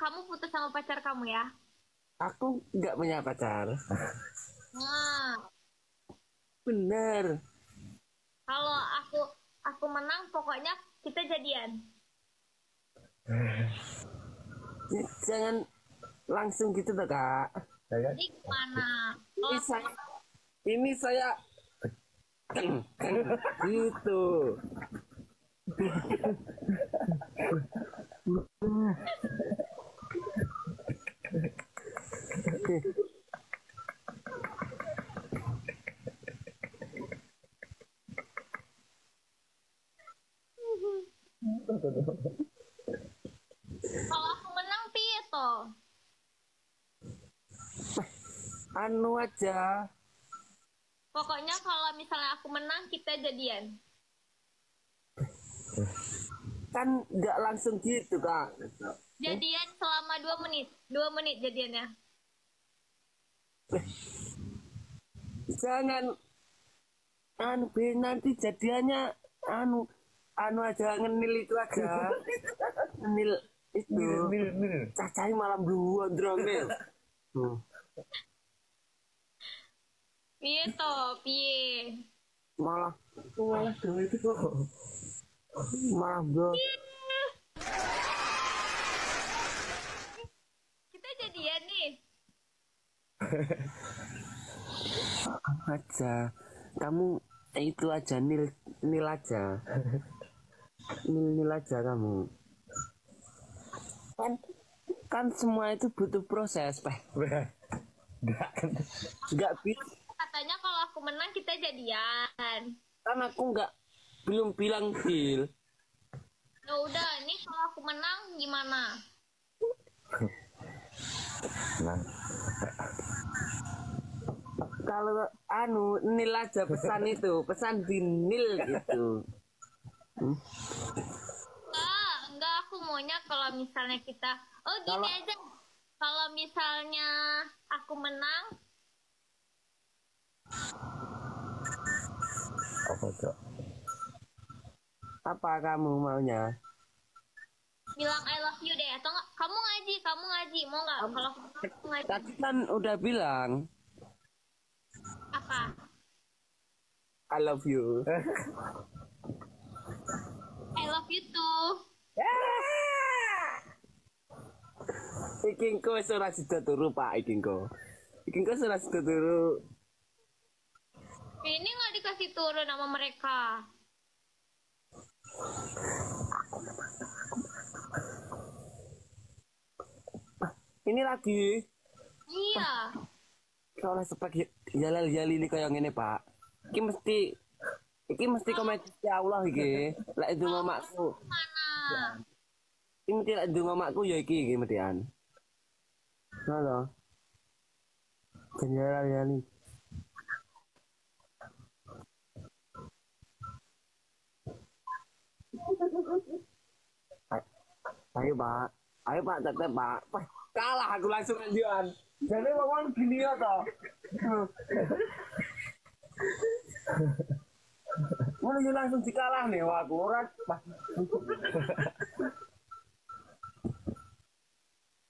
kamu putus sama pacar kamu ya? Aku nggak punya pacar. Nah, Bener. kalau aku menang, pokoknya kita jadian. Jangan langsung gitu tuh kak. Jadi gimana? Ini Oh, saya, ini saya gitu. kalau aku menang, piye toh? Anu aja. Pokoknya kalau misalnya aku menang, kita jadian. Kan nggak langsung gitu kak. Jadian selama 2 menit. 2 menit jadiannya. Jangan anu Be, nanti jadiannya anu aja ngenil itu aja. Ngenil itu. Cacai malam dua drone nih. Piye toh, piye? Malah malah dong itu kok. Malah bro. Kita jadian nih. Aja. Kamu itu aja nil nil aja. Nil aja kamu. Kan semua itu butuh proses, Pak. Enggak bisa. Katanya kalau aku menang, kita jadian. Kan aku belum bilang deal. Ya udah, ini kalau aku menang gimana? Nah, Kalau nil aja pesan itu, pesan di nil gitu. Enggak, aku maunya kalau misalnya kita, oh gini Kalau- aja. Kalau misalnya aku menang, apa cok? Apa kamu maunya? bilang I love you deh. Atau enggak, kamu ngaji, mau nggak? Kalau aku ngaji, Tadi kan udah bilang apa? I love you. I love you too. Ikingko ora sida turu Pak Ikingko. Ikingko ora sida turu. Ini nggak dikasih turun sama mereka. Ini lagi Iya. kalau sebagai jalal-jali ini kayak ngene Pak. Iki mesti komedi Allah iki. Lek itu mamakku. Mana? Iki mesti lek itu mamakku ya iki mestian. Halo. Jalal-jali. Ayo Pak. Ayo Pak tetep Pak. Wah, kalah aku langsung lanjutan. Jadi ngomong gini ya toh. Mau langsung dikalah nih wah aku ora.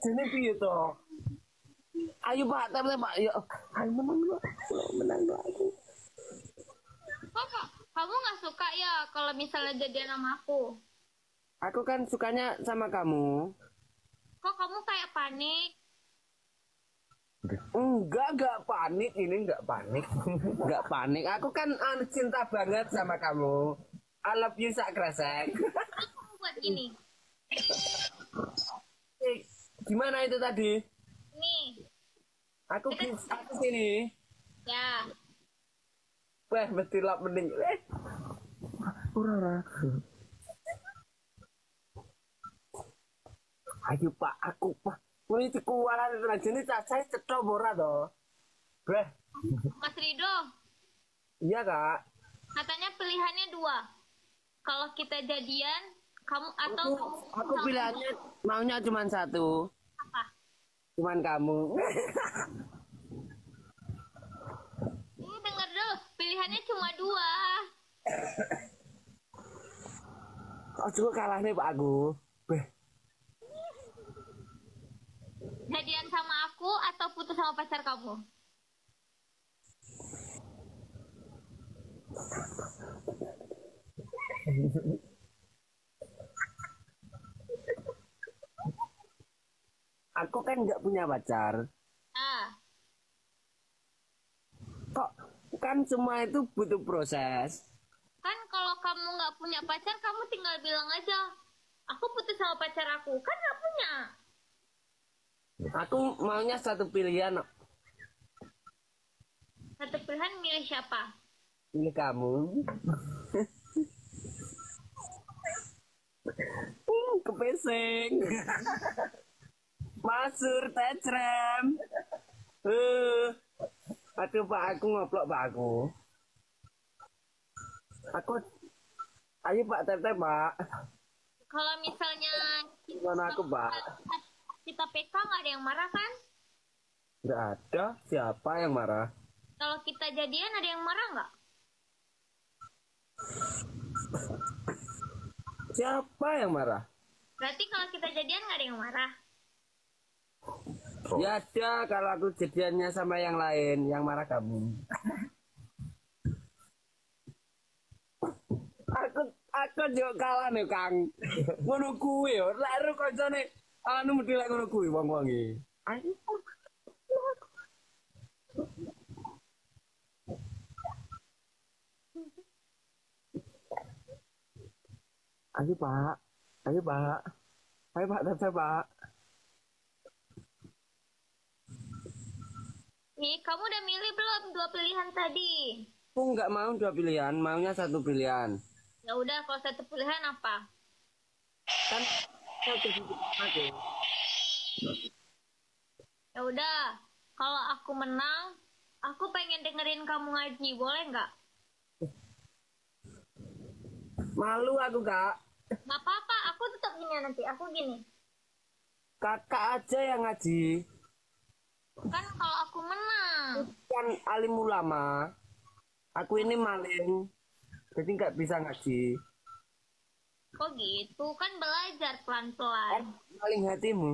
Jadi piye toh? Ayo Pak, tetep Pak. Yo, ayo menang Pak. Menang aku. Kok kamu nggak suka ya kalau misalnya jadian sama aku? Aku kan sukanya sama kamu. Kok kamu kayak panik? Enggak panik ini enggak panik. Enggak panik. Aku kan cinta banget sama kamu. I love you sak kresek. Terus kamu buat gini. Gimana itu tadi? Nih, Aku sini. ya. Wah, mesti lap mending. Ora. Ayo Pak, aku Pak. Ini dikualan tenan jene cacai cetha ora to? Beh, Mas Rido, iya Kak. katanya pilihannya 2. Kalau kita jadian, kamu atau Aku pilihannya maunya cuma satu. apa? Cuman kamu. Ini denger dulu, pilihannya cuma 2. Oh juga kalah nih Pak aku. Beh. Jadian sama aku atau putus sama pacar kamu? Aku kan nggak punya pacar. Ah, Kok kan semua itu butuh proses. kan kalau kamu nggak punya pacar, kamu tinggal bilang aja, aku putus sama pacar aku. Kan nggak punya. Aku maunya satu pilihan. Satu pilihan milih siapa? Pilih kamu. Kepeseng. Masur tecrem. Aduh pak aku ngoplok pak aku. Aku. Ayo pak teteh pak. Kalau misalnya Gimana aku pak? kita PK nggak ada yang marah kan? Nggak ada. Siapa yang marah? Kalau kita jadian ada yang marah nggak? Siapa yang marah? Berarti kalau kita jadian nggak ada yang marah. Ya ada kalau aku jadiannya sama yang lain, yang marah kamu. aku juga kalah nih Kang. Ngono kuwi yo, lek ero kancane anu mesti lek ngono kuwi wong-wong iki. Ayo Pak. Ayo Pak. Ayo Pak, tetep Pak. Nih, kamu udah milih belum dua pilihan tadi? Aku nggak mau dua pilihan, maunya satu pilihan. Ya udah, kalau satu pilihan apa? Kan saya jadi aku. Ya udah, kalau aku menang, aku pengen dengerin kamu ngaji, boleh nggak? Malu aku Kak. Nggak apa-apa, aku tetap gini nanti. Aku gini. Kakak aja yang ngaji. Kan kalau aku menang. Kan alim ulama. Aku ini maling. Jadi nggak bisa ngaji. Kok gitu? Kan belajar pelan-pelan. Maling hatimu.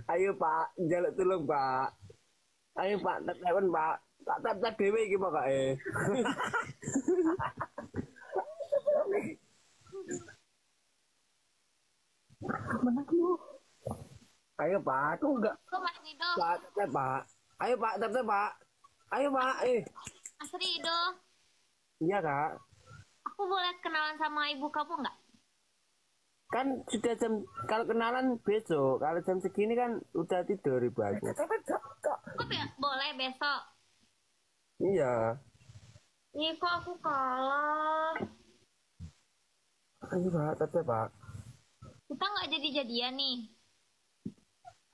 Ayo Pak, jaluk tolong Pak. Ayo Pak, telepon Pak. Tak tap dewe iki pokoke. Ayo Pak, aku enggak. Kok Mas Rido? Pak, tetep Pak. Ayo Pak, tetep Pak. Ayo Pak, Mas Rido, Iya Kak. aku boleh kenalan sama ibu kamu nggak? Kan sudah jam, kalau kenalan besok. Kalau jam segini kan udah tidur ibu aku. Boleh besok. Iya. Ih, kok aku kalah? Ayo Pak, tetep Pak. Kita nggak jadi-jadian nih.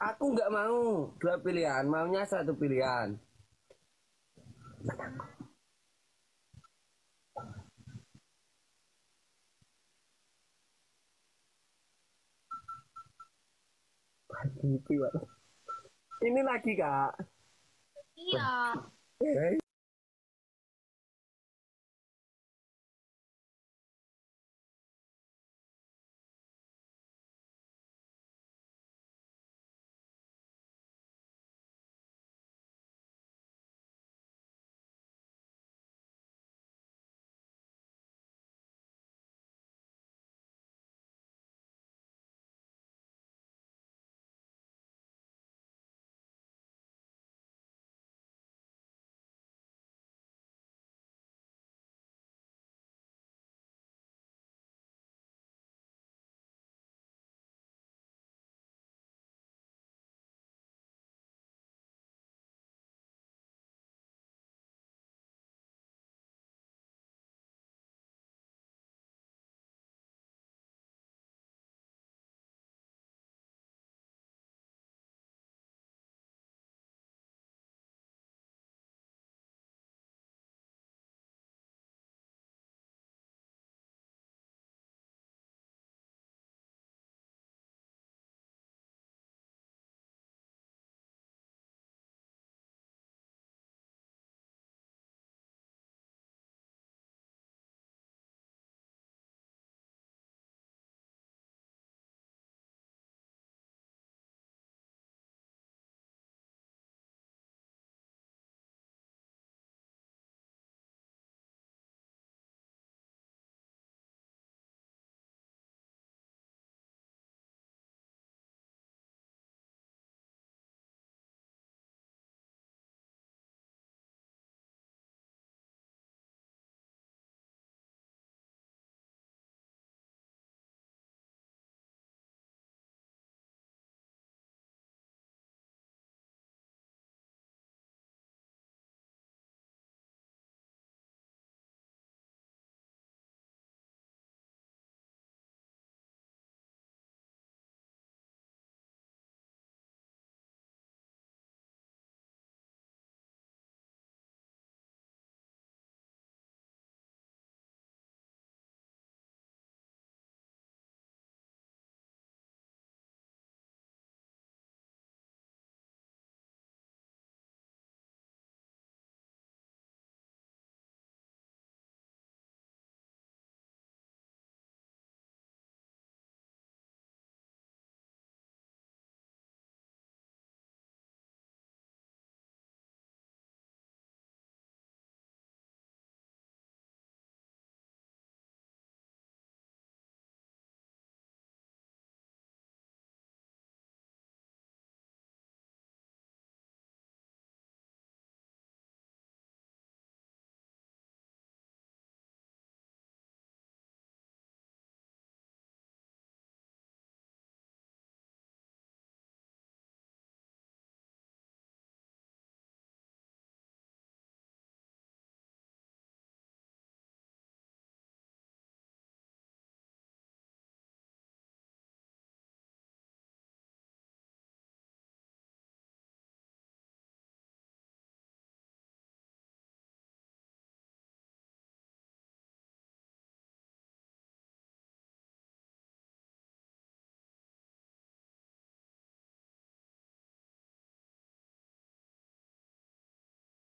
Aku nggak mau dua pilihan, maunya satu pilihan. Ini lagi Kak. Iya.